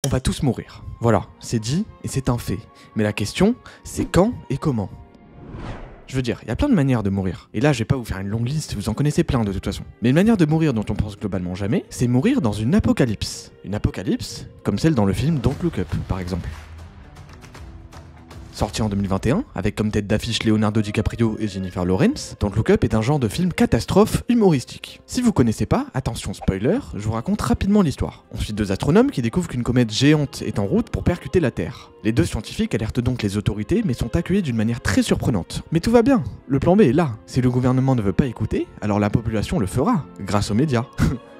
On va tous mourir. Voilà, c'est dit et c'est un fait. Mais la question, c'est quand et comment. Je veux dire, il y a plein de manières de mourir. Et là, je vais pas vous faire une longue liste, vous en connaissez plein de toute façon. Mais une manière de mourir dont on pense globalement jamais, c'est mourir dans une apocalypse. Une apocalypse, comme celle dans le film Don't Look Up, par exemple. Sorti en 2021, avec comme tête d'affiche Leonardo DiCaprio et Jennifer Lawrence, Don't Look Up est un genre de film catastrophe humoristique. Si vous connaissez pas, attention spoiler, je vous raconte rapidement l'histoire. On suit deux astronomes qui découvrent qu'une comète géante est en route pour percuter la Terre. Les deux scientifiques alertent donc les autorités mais sont accueillis d'une manière très surprenante. Mais tout va bien, le plan B est là. Si le gouvernement ne veut pas écouter, alors la population le fera, grâce aux médias.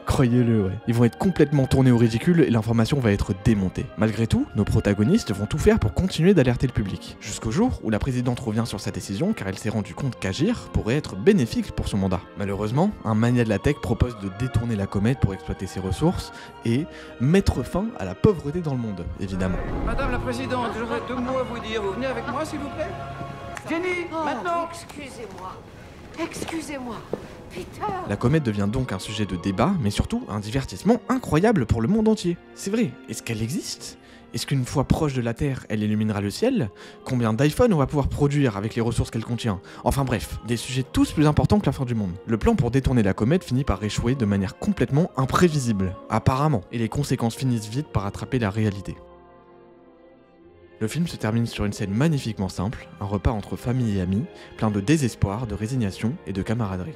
Croyez-le, ouais. Ils vont être complètement tournés au ridicule et l'information va être démontée. Malgré tout, nos protagonistes vont tout faire pour continuer d'alerter le public. Jusqu'au jour où la présidente revient sur sa décision car elle s'est rendue compte qu'agir pourrait être bénéfique pour son mandat. Malheureusement, un mania de la tech propose de détourner la comète pour exploiter ses ressources et mettre fin à la pauvreté dans le monde, évidemment. Madame la présidente, j'aurais deux mots à vous dire. Vous venez avec moi, s'il vous plaît? Jenny, maintenant! Excusez-moi. Peter. La comète devient donc un sujet de débat, mais surtout un divertissement incroyable pour le monde entier. C'est vrai, est-ce qu'elle existe ? Est-ce qu'une fois proche de la Terre, elle illuminera le ciel ? Combien d'iPhone on va pouvoir produire avec les ressources qu'elle contient ? Enfin bref, des sujets tous plus importants que la fin du monde. Le plan pour détourner la comète finit par échouer de manière complètement imprévisible, apparemment, et les conséquences finissent vite par attraper la réalité. Le film se termine sur une scène magnifiquement simple, un repas entre famille et amis, plein de désespoir, de résignation et de camaraderie.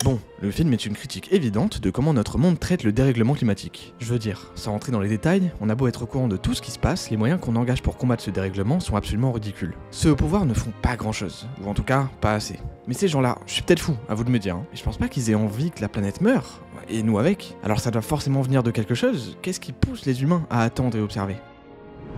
Bon, le film est une critique évidente de comment notre monde traite le dérèglement climatique. Je veux dire, sans rentrer dans les détails, on a beau être au courant de tout ce qui se passe, les moyens qu'on engage pour combattre ce dérèglement sont absolument ridicules. Ceux au pouvoir ne font pas grand chose, ou en tout cas, pas assez. Mais ces gens-là, je suis peut-être fou, à vous de me dire, hein, mais je pense pas qu'ils aient envie que la planète meure, et nous avec. Alors ça doit forcément venir de quelque chose, qu'est-ce qui pousse les humains à attendre et observer ?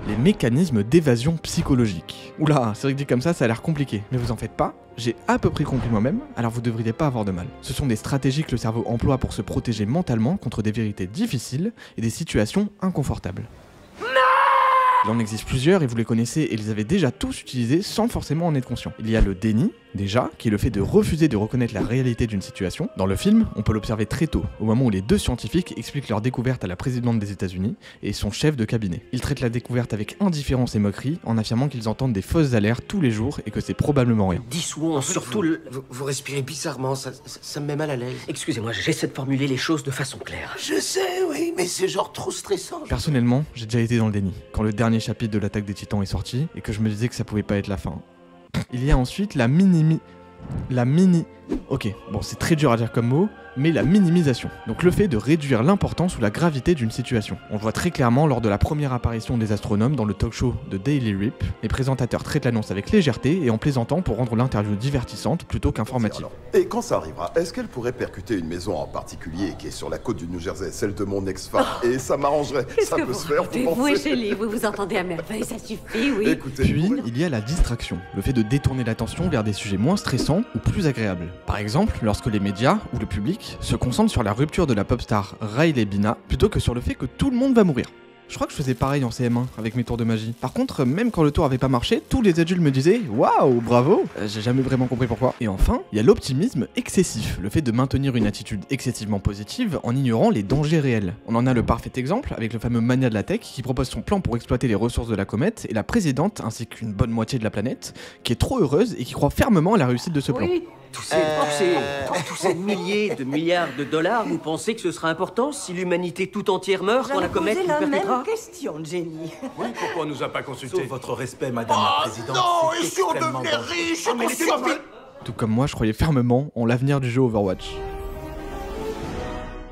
Les mécanismes d'évasion psychologique. Oula, c'est vrai que dit comme ça a l'air compliqué, mais vous en faites pas, j'ai à peu près compris moi-même, alors vous devriez pas avoir de mal. Ce sont des stratégies que le cerveau emploie pour se protéger mentalement contre des vérités difficiles et des situations inconfortables. Il en existe plusieurs et vous les connaissez et les avez déjà tous utilisés sans forcément en être conscient. Il y a le déni, déjà, qui est le fait de refuser de reconnaître la réalité d'une situation. Dans le film, on peut l'observer très tôt, au moment où les deux scientifiques expliquent leur découverte à la présidente des États-Unis et son chef de cabinet. Ils traitent la découverte avec indifférence et moquerie, en affirmant qu'ils entendent des fausses alertes tous les jours et que c'est probablement rien. Dissouons surtout Vous respirez bizarrement, ça me met mal à l'aise. Excusez-moi, j'essaie de formuler les choses de façon claire. Je sais, oui, mais c'est genre trop stressant. Personnellement, j'ai déjà été dans le déni, quand le dernier chapitre de l'attaque des Titans est sorti, et que je me disais que ça pouvait pas être la fin. Il y a ensuite la Ok, bon c'est très dur à dire comme mot, mais la minimisation. Donc le fait de réduire l'importance ou la gravité d'une situation. On le voit très clairement lors de la première apparition des astronomes dans le talk show de Daily Rip. Les présentateurs traitent l'annonce avec légèreté et en plaisantant pour rendre l'interview divertissante plutôt qu'informative. Et quand ça arrivera, est-ce qu'elle pourrait percuter une maison en particulier qui est sur la côte du New Jersey, celle de mon ex-femme? Et ça m'arrangerait, ça peut se faire, vous Oui, pensez? Chélie, vous vous entendez à merveille, ça suffit, oui. Écoutez, Puis, il y a la distraction, le fait de détourner l'attention vers des sujets moins stressants ou plus agréables. Par exemple, lorsque les médias ou le public se concentrent sur la rupture de la pop star Riley Bina plutôt que sur le fait que tout le monde va mourir. Je crois que je faisais pareil en CM1 avec mes tours de magie. Par contre, même quand le tour avait pas marché, tous les adultes me disaient « Waouh, bravo !» J'ai jamais vraiment compris pourquoi. Et enfin, il y a l'optimisme excessif, le fait de maintenir une attitude excessivement positive en ignorant les dangers réels. On en a le parfait exemple avec le fameux mania de la tech qui propose son plan pour exploiter les ressources de la comète et la présidente ainsi qu'une bonne moitié de la planète qui est trop heureuse et qui croit fermement à la réussite de ce plan. Oui. Tous ces milliers de milliards de dollars, vous pensez que ce sera important si l'humanité tout entière meurt quand la comète nous percutera? Question, Jenny. Oui, pourquoi on nous a pas consultés? Sauf votre respect, madame la présidente. non, c'est et si on extrêmement devenait dangereux. riche, mais laissez-moi parler. Tout comme moi, je croyais fermement en l'avenir du jeu Overwatch.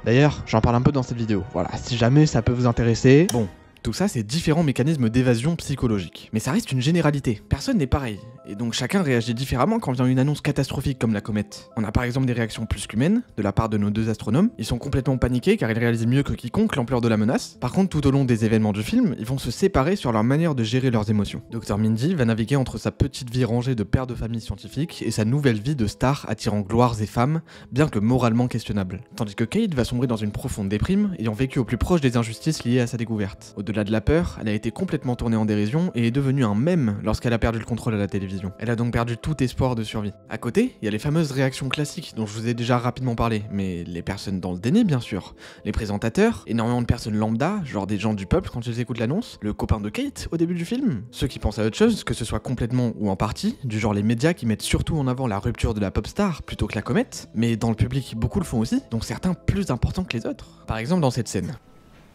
D'ailleurs, j'en parle un peu dans cette vidéo. Voilà, si jamais ça peut vous intéresser. Bon, tout ça, c'est différents mécanismes d'évasion psychologique. Mais ça reste une généralité. Personne n'est pareil. Et donc chacun réagit différemment quand vient une annonce catastrophique comme la comète. On a par exemple des réactions plus qu'humaines, de la part de nos deux astronomes. Ils sont complètement paniqués car ils réalisent mieux que quiconque l'ampleur de la menace. Par contre, tout au long des événements du film, ils vont se séparer sur leur manière de gérer leurs émotions. Dr Mindy va naviguer entre sa petite vie rangée de père de famille scientifique et sa nouvelle vie de star attirant gloires et femmes, bien que moralement questionnable. Tandis que Kate va sombrer dans une profonde déprime, ayant vécu au plus proche des injustices liées à sa découverte. Au Au-delà de la peur, elle a été complètement tournée en dérision et est devenue un mème lorsqu'elle a perdu le contrôle à la télévision. Elle a donc perdu tout espoir de survie. À côté, il y a les fameuses réactions classiques dont je vous ai déjà rapidement parlé, mais les personnes dans le déni bien sûr, les présentateurs, énormément de personnes lambda, genre des gens du peuple quand ils écoutent l'annonce, le copain de Kate au début du film, ceux qui pensent à autre chose, que ce soit complètement ou en partie, du genre les médias qui mettent surtout en avant la rupture de la pop star plutôt que la comète, mais dans le public beaucoup le font aussi, donc certains plus importants que les autres. Par exemple dans cette scène.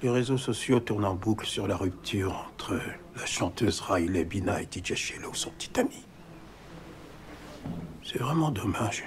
Les réseaux sociaux tournent en boucle sur la rupture entre la chanteuse Riley Bina et DJ Shello, son petit ami. C'est vraiment dommage.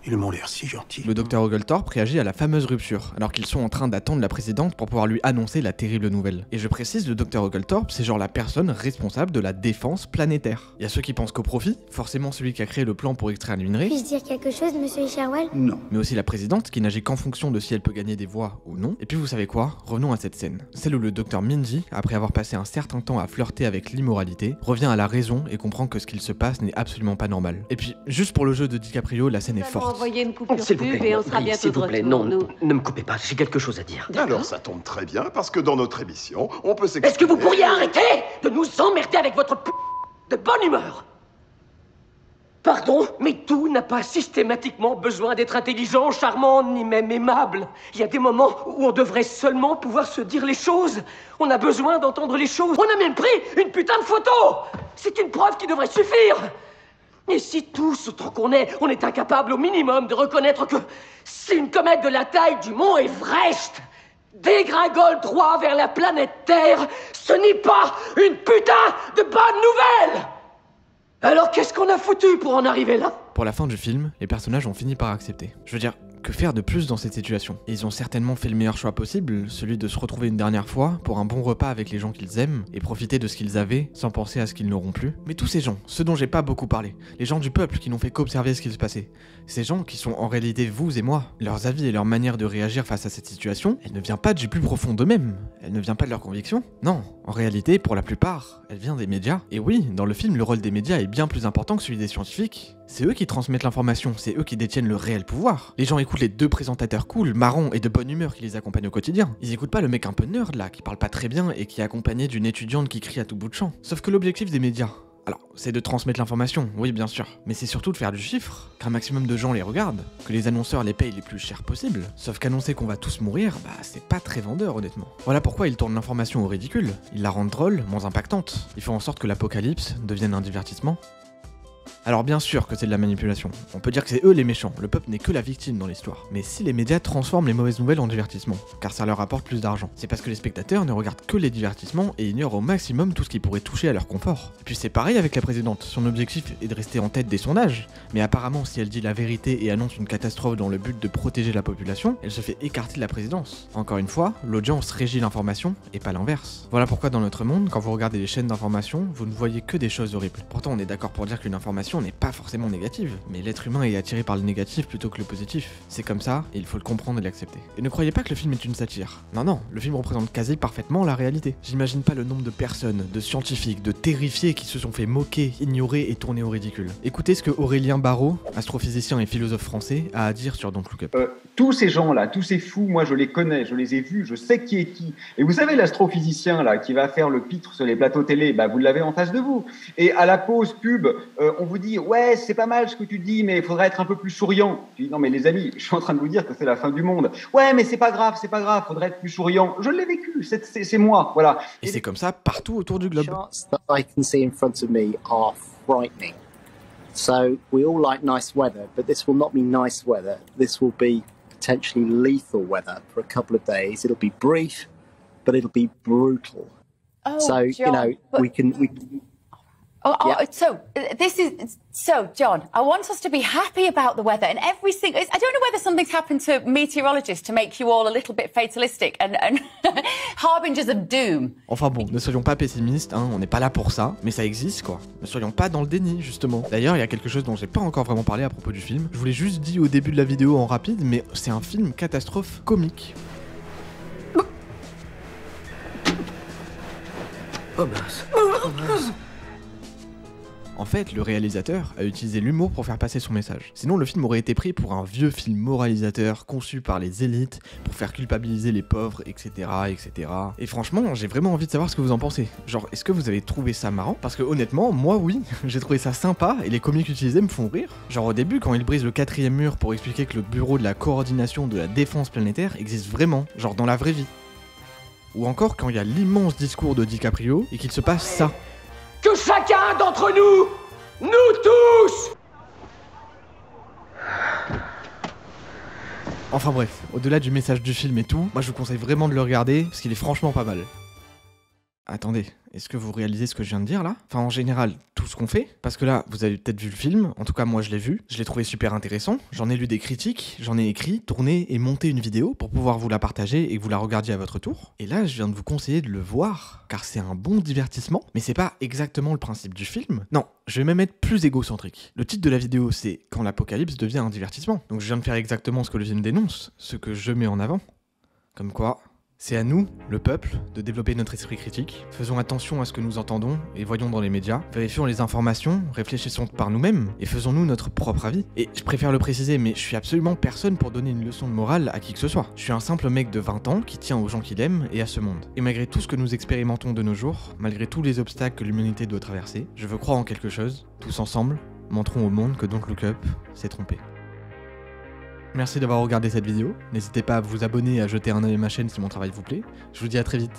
Ils m'ont l'air si gentils. Le docteur Oglethorpe réagit à la fameuse rupture, alors qu'ils sont en train d'attendre la présidente pour pouvoir lui annoncer la terrible nouvelle. Et je précise, le docteur Oglethorpe, c'est genre la personne responsable de la défense planétaire. Il y a ceux qui pensent qu'au profit, forcément celui qui a créé le plan pour extraire les minerais. Puis-je dire quelque chose, monsieur Isherwell? Non. Mais aussi la présidente, qui n'agit qu'en fonction de si elle peut gagner des voix ou non. Et puis vous savez quoi? Revenons à cette scène. Celle où le docteur Minji, après avoir passé un certain temps à flirter avec l'immoralité, revient à la raison et comprend que ce qu'il se passe n'est absolument pas normal. Et puis, juste pour le jeu de DiCaprio, la scène est forte. Envoyer une coupure S'il vous pub plaît, et on sera bientôt s'il de vous plaît, retour. non, ne me coupez pas, j'ai quelque chose à dire. Alors ça tombe très bien, parce que dans notre émission, on peut s'exprimer... Est-ce que vous pourriez arrêter de nous emmerder avec votre de bonne humeur? Pardon, mais tout n'a pas systématiquement besoin d'être intelligent, charmant, ni même aimable. Il y a des moments où on devrait seulement pouvoir se dire les choses. On a besoin d'entendre les choses. On a même pris une putain de photo. C'est une preuve qui devrait suffire. Et si tous, autant qu'on est, on est incapable au minimum de reconnaître que si une comète de la taille du mont Everest dégringole droit vers la planète Terre, ce n'est pas une putain de bonne nouvelle! Alors qu'est-ce qu'on a foutu pour en arriver là? Pour la fin du film, les personnages ont fini par accepter. Je veux dire, que faire de plus dans cette situation? Et ils ont certainement fait le meilleur choix possible, celui de se retrouver une dernière fois pour un bon repas avec les gens qu'ils aiment et profiter de ce qu'ils avaient sans penser à ce qu'ils n'auront plus. Mais tous ces gens, ceux dont j'ai pas beaucoup parlé, les gens du peuple qui n'ont fait qu'observer ce qu'il se passait, ces gens qui sont en réalité vous et moi, leurs avis et leur manière de réagir face à cette situation, elle ne vient pas du plus profond d'eux-mêmes, elle ne vient pas de leurs convictions. Non, en réalité, pour la plupart, elle vient des médias. Et oui, dans le film, le rôle des médias est bien plus important que celui des scientifiques. C'est eux qui transmettent l'information, c'est eux qui détiennent le réel pouvoir. Les gens écoutent les deux présentateurs cool, marrons et de bonne humeur qui les accompagnent au quotidien. Ils écoutent pas le mec un peu nerd là, qui parle pas très bien et qui est accompagné d'une étudiante qui crie à tout bout de champ. Sauf que l'objectif des médias, alors, c'est de transmettre l'information, oui bien sûr, mais c'est surtout de faire du chiffre, qu'un maximum de gens les regardent, que les annonceurs les payent les plus chers possible. Sauf qu'annoncer qu'on va tous mourir, bah c'est pas très vendeur honnêtement. Voilà pourquoi ils tournent l'information au ridicule, ils la rendent drôle, moins impactante, ils font en sorte que l'apocalypse devienne un divertissement. Alors bien sûr que c'est de la manipulation, on peut dire que c'est eux les méchants, le peuple n'est que la victime dans l'histoire. Mais si les médias transforment les mauvaises nouvelles en divertissement, car ça leur apporte plus d'argent, c'est parce que les spectateurs ne regardent que les divertissements et ignorent au maximum tout ce qui pourrait toucher à leur confort. Et puis c'est pareil avec la présidente, son objectif est de rester en tête des sondages, mais apparemment si elle dit la vérité et annonce une catastrophe dans le but de protéger la population, elle se fait écarter de la présidence. Encore une fois, l'audience régit l'information et pas l'inverse. Voilà pourquoi dans notre monde, quand vous regardez les chaînes d'information, vous ne voyez que des choses horribles. Pourtant on est d'accord pour dire qu'une information n'est pas forcément négative, mais l'être humain est attiré par le négatif plutôt que le positif. C'est comme ça, et il faut le comprendre et l'accepter. Et ne croyez pas que le film est une satire. Non, non, le film représente quasi parfaitement la réalité. J'imagine pas le nombre de personnes, de scientifiques, de terrifiés qui se sont fait moquer, ignorer et tourner au ridicule. Écoutez ce que Aurélien Barraud, astrophysicien et philosophe français, a à dire sur Don't Look Up. Tous ces gens-là, tous ces fous, moi je les connais, je les ai vus, je sais qui est qui. Et vous savez, l'astrophysicien là, qui va faire le pitre sur les plateaux télé, bah vous l'avez en face de vous. Et à la pause pub, on vous dit « Ouais, c'est pas mal ce que tu dis, mais il faudrait être un peu plus souriant. » Je dis « Non mais les amis, je suis en train de vous dire que c'est la fin du monde. »« Ouais, mais c'est pas grave, faudrait être plus souriant. » Je l'ai vécu, c'est moi, voilà. Et c'est comme ça partout autour du globe. Charts that I can see in front of me are frightening. So we all like nice weather, but this will not be nice weather. This will be potentially lethal weather for a couple of days. It'll be brief, but it'll be brutal. Oh, so John, you know we can. So John, I want us to be happy about the weather and every single. I don't know whether something's happened to meteorologists to make you all a little bit fatalistic and harbingers of doom. Enfin bon, ne soyons pas pessimistes, hein, on n'est pas là pour ça, mais ça existe quoi. Ne soyons pas dans le déni justement. D'ailleurs, il y a quelque chose dont j'ai pas encore vraiment parlé à propos du film. Je vous l'ai juste dit au début de la vidéo en rapide, mais c'est un film catastrophe comique. Oh mince. Oh mince. En fait, le réalisateur a utilisé l'humour pour faire passer son message. Sinon, le film aurait été pris pour un vieux film moralisateur conçu par les élites pour faire culpabiliser les pauvres, etc., etc. Et franchement, j'ai vraiment envie de savoir ce que vous en pensez. Genre, est-ce que vous avez trouvé ça marrant? Parce que honnêtement, moi oui, j'ai trouvé ça sympa et les comiques utilisés me font rire. Genre au début, quand il brise le 4e mur pour expliquer que le bureau de la coordination de la défense planétaire existe vraiment, genre dans la vraie vie. Ou encore quand il y a l'immense discours de DiCaprio et qu'il se passe ça. Que chacun d'entre nous tous, Enfin bref, au-delà du message du film et tout, moi je vous conseille vraiment de le regarder parce qu'il est franchement pas mal. Attendez, est-ce que vous réalisez ce que je viens de dire là? Enfin en général, tout ce qu'on fait, parce que là, vous avez peut-être vu le film, en tout cas moi je l'ai vu, je l'ai trouvé super intéressant, j'en ai lu des critiques, j'en ai écrit, tourné et monté une vidéo pour pouvoir vous la partager et que vous la regardiez à votre tour. Et là, je viens de vous conseiller de le voir, car c'est un bon divertissement, mais c'est pas exactement le principe du film. Non, je vais même être plus égocentrique. Le titre de la vidéo c'est « Quand l'apocalypse devient un divertissement ». Donc je viens de faire exactement ce que le film dénonce, ce que je mets en avant. Comme quoi... c'est à nous, le peuple, de développer notre esprit critique. Faisons attention à ce que nous entendons et voyons dans les médias. Vérifions les informations, réfléchissons par nous-mêmes et faisons-nous notre propre avis. Et je préfère le préciser, mais je suis absolument personne pour donner une leçon de morale à qui que ce soit. Je suis un simple mec de 20 ans qui tient aux gens qu'il aime et à ce monde. Et malgré tout ce que nous expérimentons de nos jours, malgré tous les obstacles que l'humanité doit traverser, je veux croire en quelque chose. Tous ensemble, montrons au monde que Don't Look Up s'est trompé. Merci d'avoir regardé cette vidéo, n'hésitez pas à vous abonner et à jeter un œil à ma chaîne si mon travail vous plaît. Je vous dis à très vite.